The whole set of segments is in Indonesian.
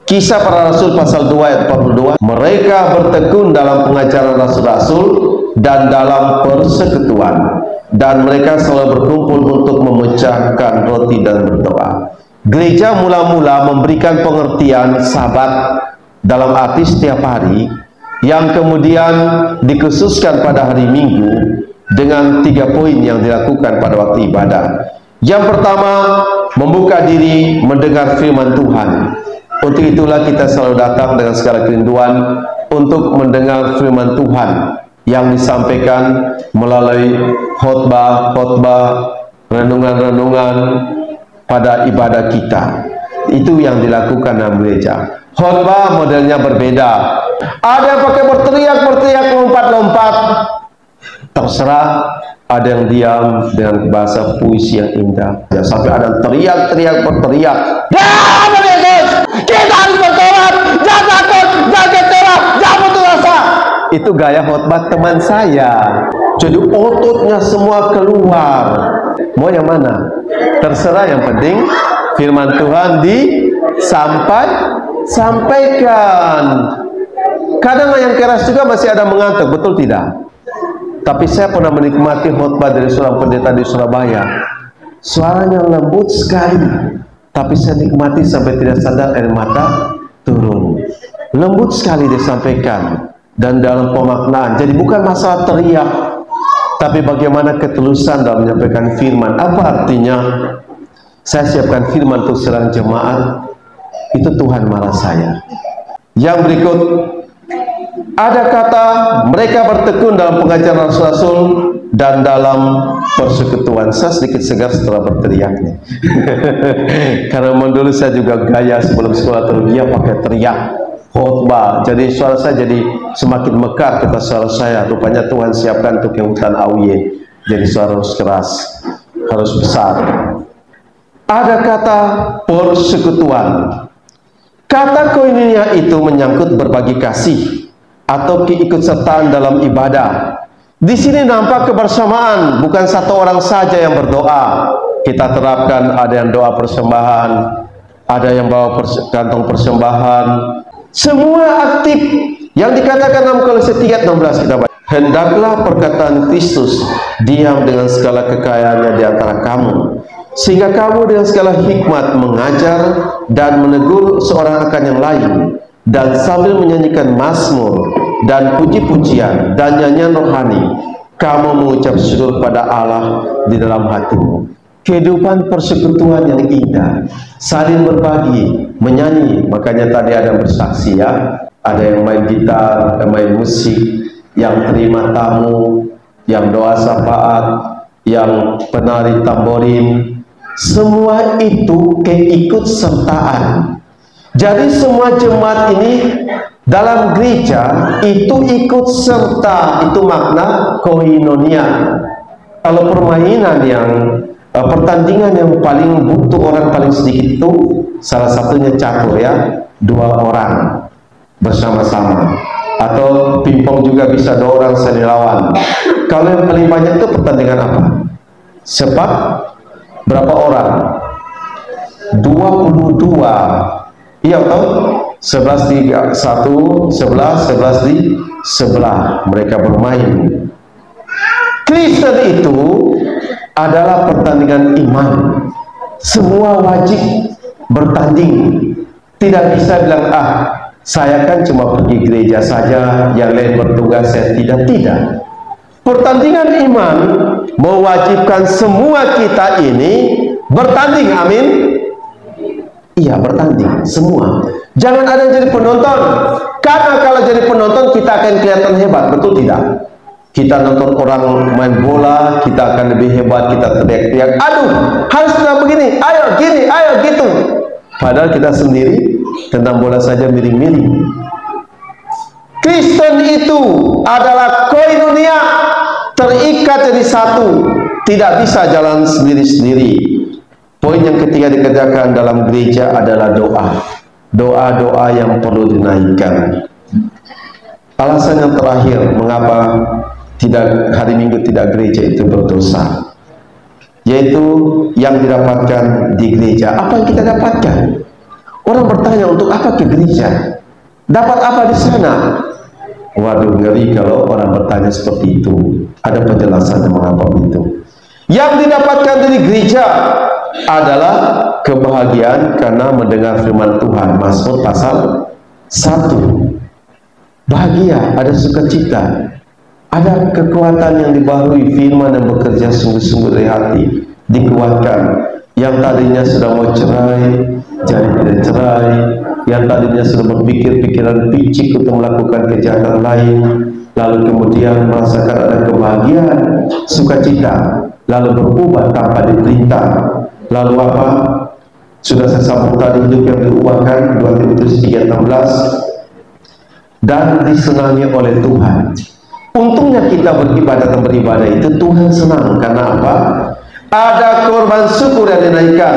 Kisah Para Rasul pasal 2 ayat 42, mereka bertekun dalam pengajaran rasul-rasul dan dalam persekutuan, dan mereka selalu berkumpul untuk memecahkan roti dan berdoa. Gereja mula-mula memberikan pengertian Sabat dalam arti setiap hari, yang kemudian dikhususkan pada hari Minggu dengan 3 poin yang dilakukan pada waktu ibadah. Yang pertama, membuka diri mendengar firman Tuhan. Untuk itulah kita selalu datang dengan segala kerinduan untuk mendengar firman Tuhan yang disampaikan melalui khotbah, renungan-renungan pada ibadah kita. Itu yang dilakukan dalam gereja. Khotbah modelnya berbeda. Ada yang pakai berteriak, lompat-lompat. Terserah. Ada yang diam dengan bahasa puisi yang indah. Ya, sampai ada teriak-teriak, berteriak. Jangan Yesus, kita harus bertobat. Jangan takut, jangan kecewa, jangan putus asa. Itu gaya khotbah teman saya. Jadi ototnya semua keluar. Mau yang mana? Terserah, yang penting firman Tuhan sampaikan. Kadang yang keras juga masih ada mengantuk, betul tidak? Tapi saya pernah menikmati khotbah dari seorang pendeta di Surabaya. Suaranya lembut sekali, tapi saya nikmati sampai tidak sadar air mata turun. Lembut sekali disampaikan dan dalam pemaknaan. Jadi bukan masalah teriak, tapi bagaimana ketulusan dalam menyampaikan firman. Apa artinya? Saya siapkan firman untuk serang jemaat, itu Tuhan marah saya. Yang berikut, ada kata mereka bertekun dalam pengajaran rasul-rasul dan dalam persekutuan. Saya sedikit segar setelah berteriak nih. Karena dulu saya juga gaya sebelum sekolah teologi pakai teriak khotbah. Jadi suara saya jadi semakin mekar kata suara saya. Rupanya Tuhan siapkan untuk yang hutan Auye. Jadi suara harus keras, harus besar. Ada kata persekutuan. Kata koinonia itu menyangkut berbagi kasih atau keikutsertaan dalam ibadah. Di sini nampak kebersamaan, bukan satu orang saja yang berdoa. Kita terapkan, ada yang doa persembahan, ada yang bawa kantong persembahan. Semua aktif. Yang dikatakan dalam Kolose 3:16 kita baca. Hendaklah perkataan Kristus diam dengan segala kekayaannya di antara kamu, sehingga kamu dengan segala hikmat mengajar dan menegur seorang akan yang lain, dan sambil menyanyikan mazmur dan puji-pujian dan nyanyian rohani, kamu mengucap syukur pada Allah di dalam hatimu. Kehidupan persekutuan yang indah, saling berbagi, menyanyi. Makanya tadi ada yang bersaksi ya, ada yang main gitar, yang main musik, yang terima tamu, yang doa syafaat, yang penari tamborin. Semua itu keikutsertaan. Jadi semua jemaat ini dalam gereja itu ikut serta, itu makna koinonia. Kalau permainan yang pertandingan yang paling butuh orang paling sedikit itu salah satunya catur ya, 2 orang bersama-sama. Atau pingpong juga bisa 2 orang saling lawan. Kalau yang paling banyak itu pertandingan apa? Sepak berapa orang? 22. Iya tahu? 11 di satu, 11 di sebelah. Mereka bermain. Kristen itu adalah pertandingan iman. Semua wajib bertanding. Tidak bisa bilang, saya kan cuma pergi gereja saja, yang lain bertugas, saya tidak. Pertandingan iman mewajibkan semua kita ini bertanding, amin. Iya, bertanding semua. Jangan ada yang jadi penonton, karena kalau jadi penonton kita akan kelihatan hebat, betul tidak? Kita nonton orang main bola, kita akan lebih hebat, kita teriak-teriak, aduh harus bilang begini, ayo gini, ayo gitu. Padahal kita sendiri tentang bola saja miring-miring. Kristen itu adalah koinonia, terikat jadi satu, tidak bisa jalan sendiri-sendiri. Poin yang ketiga dikerjakan dalam gereja adalah doa. Doa-doa yang perlu dinaikkan. Alasan yang terakhir mengapa hari Minggu tidak gereja itu berdosa, yaitu yang didapatkan di gereja. Apa yang kita dapatkan? Orang bertanya, untuk apa ke gereja? Dapat apa di sana? Waduh, ngeri kalau orang bertanya seperti itu. Ada penjelasannya mengapa begitu. Yang didapatkan dari gereja adalah kebahagiaan karena mendengar firman Tuhan. Mazmur pasal 1. Bahagia, ada sukacita, ada kekuatan yang dibaharui, firman yang bekerja sungguh-sungguh dari hati, dikuatkan. Yang tadinya sudah mau cerai, jadi tidak cerai. Yang tadinya sudah berpikir pikiran picik untuk melakukan kejahatan lain, lalu kemudian merasakan ada kebahagiaan, sukacita, lalu berubah tanpa diperintah. Lalu apa? Sudah saya sambung tadi, hidup yang diubahkan, 2 Timotius 3:16, dan disenangi oleh Tuhan. Untungnya kita beribadah itu Tuhan senang. Karena apa? Ada korban syukur yang dinaikkan.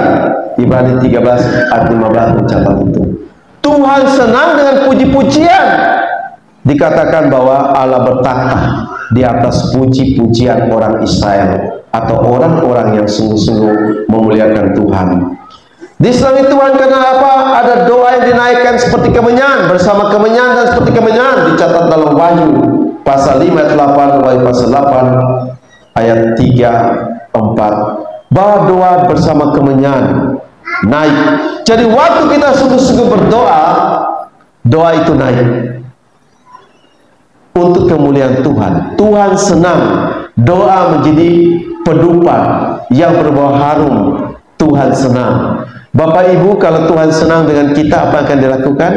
Ibrani 13 ayat 15 mencatat itu. Tuhan senang dengan puji-pujian. Dikatakan bahwa Allah bertakhta di atas puji-pujian orang Israel, atau orang-orang yang sungguh-sungguh memuliakan Tuhan. Disenangi Tuhan karena apa? Ada doa yang dinaikkan seperti kemenyan, bersama kemenyan dan seperti kemenyan, dicatat dalam Wahyu pasal 5 ayat 8, Wahyu pasal 8 ayat 3, 4, bahwa doa bersama kemenyan naik. Jadi waktu kita sungguh-sungguh berdoa, doa itu naik untuk kemuliaan Tuhan. Tuhan senang. Doa menjadi pedupan yang berbau harum. Tuhan senang. Bapak Ibu, kalau Tuhan senang dengan kita, apa akan dilakukan?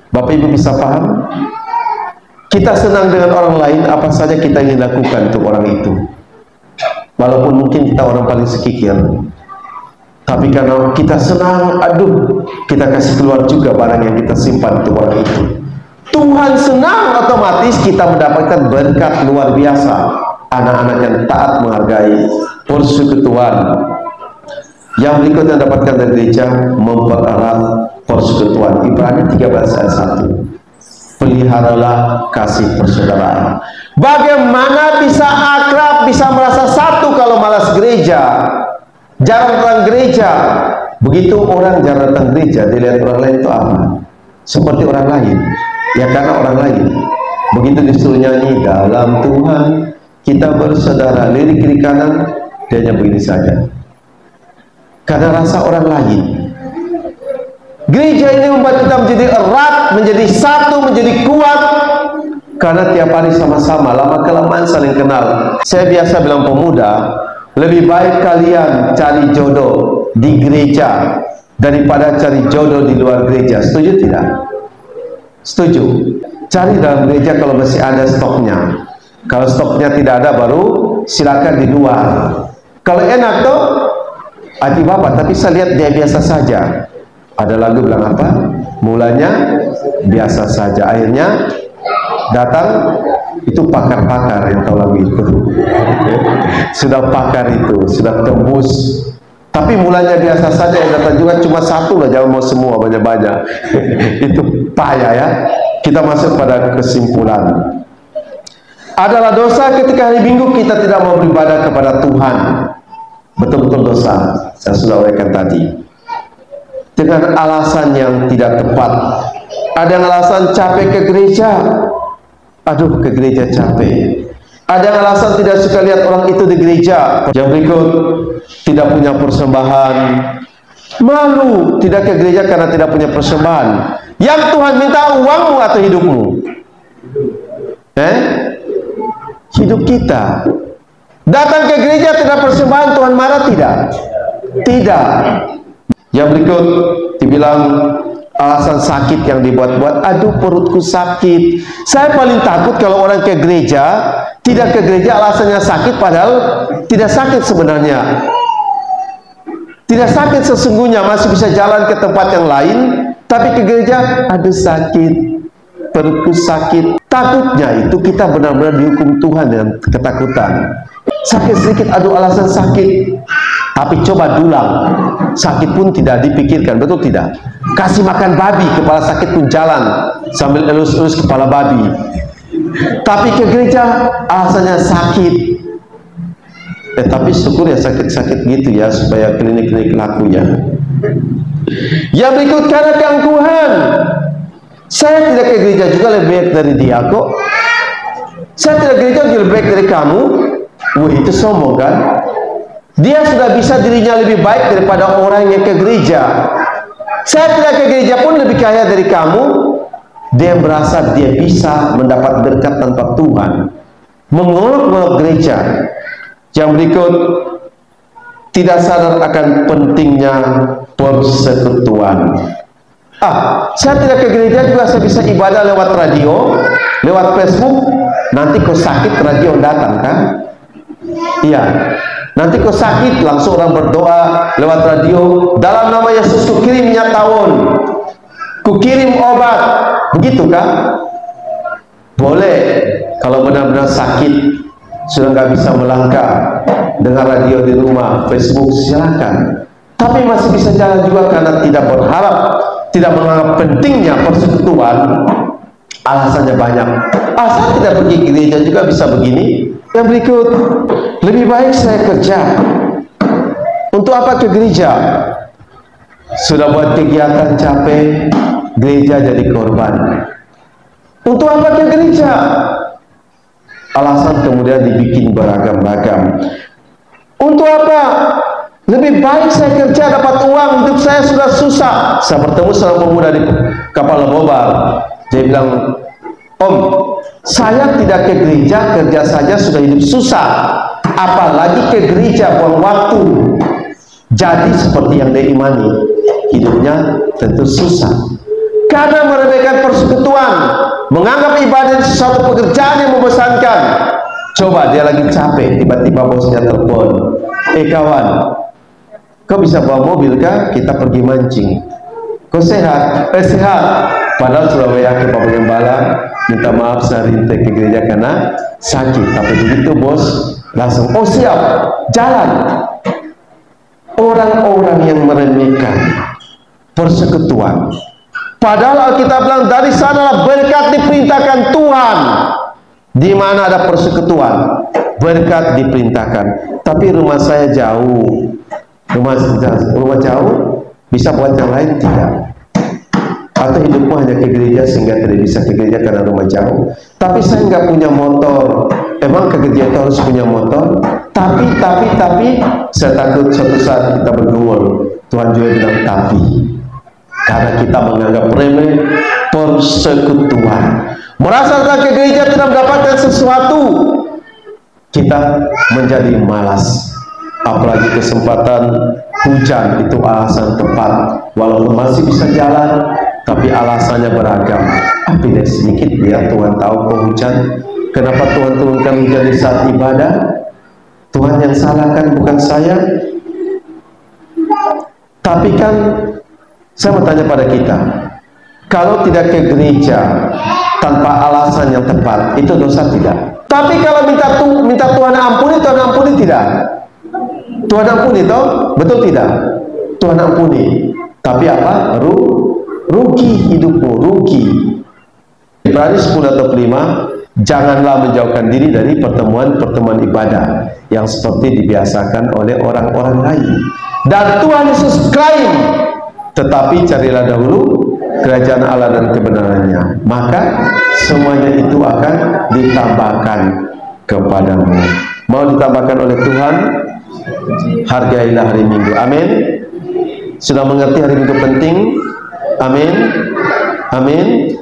Bapak Ibu bisa paham? Kita senang dengan orang lain, apa saja kita ingin lakukan untuk orang itu. Walaupun mungkin kita orang paling sekikir, tapi karena kita senang, aduh, kita kasih keluar juga barang yang kita simpan untuk orang itu. Tuhan senang, otomatis kita mendapatkan berkat luar biasa. Anak-anak yang taat menghargai persekutuan. Yang berikutnya dapatkan dari gereja, mempererat persekutuan. Ibrani 13 ayat 1. Peliharalah kasih persaudaraan. Bagaimana bisa akrab, bisa merasa satu kalau malas gereja, jarang datang gereja? Begitu orang jarang datang gereja, dilihat orang lain itu apa? Seperti orang lain. Ya karena orang lain. Begitu disuruh nyanyi dalam Tuhan kita bersaudara, lirik kiri kanan, dia hanya begini saja. Karena rasa orang lain. Gereja ini membuat kita menjadi erat, menjadi satu, menjadi kuat. Karena tiap hari sama-sama, lama-kelamaan saling kenal. Saya biasa bilang pemuda, lebih baik kalian cari jodoh di gereja daripada cari jodoh di luar gereja. Setuju tidak? Setuju. Cari dalam gereja kalau masih ada stoknya. Kalau stoknya tidak ada, baru silakan di luar. Kalau enak tuh hati Bapak, tapi saya lihat dia biasa saja. Ada lagu bilang apa? Mulanya biasa saja, akhirnya datang itu pakar-pakar yang tahu lagu itu. Sudah pakar itu, sudah tembus. Tapi mulanya biasa saja, yang datang juga cuma satu lah, jangan mau semua banyak-banyak. Itu payah ya. Kita masuk pada kesimpulan. Adalah dosa ketika hari Minggu kita tidak mau beribadah kepada Tuhan. Betul-betul dosa. Saya sudah uraikan tadi. Dengan alasan yang tidak tepat. Ada yang alasan capek ke gereja. Aduh, ke gereja capek. Ada yang alasan tidak suka lihat orang itu di gereja. Yang berikut, tidak punya persembahan. Malu tidak ke gereja karena tidak punya persembahan. Yang Tuhan minta uangmu atau hidupmu? Hidup kita. Datang ke gereja tidak persembahan, Tuhan marah tidak? Tidak. Yang berikut dibilang alasan sakit yang dibuat-buat. Aduh, perutku sakit. Saya paling takut kalau orang ke gereja, tidak ke gereja alasannya sakit, padahal tidak sakit sebenarnya. Tidak sakit sesungguhnya, masih bisa jalan ke tempat yang lain, tapi ke gereja, aduh sakit, perutku sakit. Takutnya itu kita benar-benar dihukum Tuhan dengan ketakutan. Sakit sedikit, aduh alasan sakit. Tapi coba dulang, sakit pun tidak dipikirkan, betul tidak? Kasih makan babi, kepala sakit pun jalan sambil elus-elus kepala babi. Tapi ke gereja alasannya sakit. Tapi syukur ya sakit-sakit gitu ya, supaya klinik-klinik laku ya. Yang berikut, karena keangkuhan. Saya tidak ke gereja juga lebih baik dari dia kok. Saya tidak ke gereja juga lebih baik dari kamu. Wah, itu sombong kan? Dia sudah bisa dirinya lebih baik daripada orang yang ke gereja. Saya tidak ke gereja pun lebih kaya dari kamu. Dia merasa dia bisa mendapat berkat tanpa Tuhan, mengolok-olok gereja. Yang berikut, tidak sadar akan pentingnya persekutuan. Saya tidak ke gereja juga saya bisa ibadah lewat radio, lewat Facebook. Nanti kau sakit, radio datang kan? Iya. Nanti kau sakit, langsung orang berdoa lewat radio. Dalam nama Yesus ku kirim minyak tawon, ku kirim obat. Begitu kan? Boleh. Kalau benar-benar sakit, sudah nggak bisa melangkah, dengar radio di rumah, Facebook, silakan. Tapi masih bisa jalan juga karena tidak berharap, tidak menganggap pentingnya persekutuan. Alasannya banyak. Saya tidak pergi ke gereja juga bisa begini. Yang berikut, lebih baik saya kerja. Untuk apa ke gereja? Sudah buat kegiatan capek, gereja jadi korban. Untuk apa ke gereja? Alasan kemudian dibikin beragam-agam. Untuk apa? Lebih baik saya kerja dapat uang, hidup saya sudah susah. Saya bertemu seorang pemuda di kapal Bobar. Dia bilang, Om, saya tidak ke gereja, kerja saja sudah hidup susah. Apalagi ke gereja, buang waktu. Jadi seperti yang dia imani, hidupnya tentu susah. Karena meremehkan persekutuan, menganggap ibadah sesuatu pekerjaan yang membosankan. Coba dia lagi capek, tiba-tiba bosnya telepon, kawan, kau bisa bawa mobil kah? Kita pergi mancing. Kau sehat? Sehat. Padahal Surabaya ke Pak Gembala, minta maaf saya rintek ke gereja karena sakit. Tapi begitu bos, langsung, oh siap, jalan. Orang-orang yang meremehkan persekutuan. Padahal Alkitab bilang dari sanalah berkat diperintahkan Tuhan. Di mana ada persekutuan, berkat diperintahkan. Tapi rumah saya jauh, rumah jauh, bisa buat yang lain tidak. Atau hidupmu hanya ke gereja sehingga tidak bisa ke gereja karena rumah jauh. Tapi saya nggak punya motor. Emang ke gereja itu harus punya motor? Tapi saya takut suatu saat kita bergumul. Tuhan juga bilang tapi. Karena kita menganggap remeh persekutuan. Merasa ke gereja tidak mendapatkan sesuatu, kita menjadi malas. Apalagi kesempatan hujan itu alasan tepat. Walaupun masih bisa jalan, tapi alasannya beragam. Tidak sedikit biar Tuhan tahu kok hujan. Kenapa Tuhan turunkan hujan di saat ibadah? Tuhan yang salahkan, bukan saya. Tapi kan saya mau tanya pada kita, kalau tidak ke gereja tanpa alasan yang tepat, itu dosa tidak? Tapi kalau minta Tuhan ampuni, Tuhan ampuni tidak? Tuhan ampuni toh? Betul tidak? Tuhan ampuni. Tapi apa? Rugi hidupmu, rugi. Ibrani 10 atau 5, janganlah menjauhkan diri dari pertemuan-pertemuan ibadah yang seperti dibiasakan oleh orang-orang lain. Dan Tuhan Yesus klaim, tetapi carilah dahulu kerajaan Allah dan kebenarannya, maka semuanya itu akan ditambahkan kepadamu. Mau ditambahkan oleh Tuhan, hargailah hari Minggu. Amin. Sudah mengerti hari Minggu penting? Amin. Amin.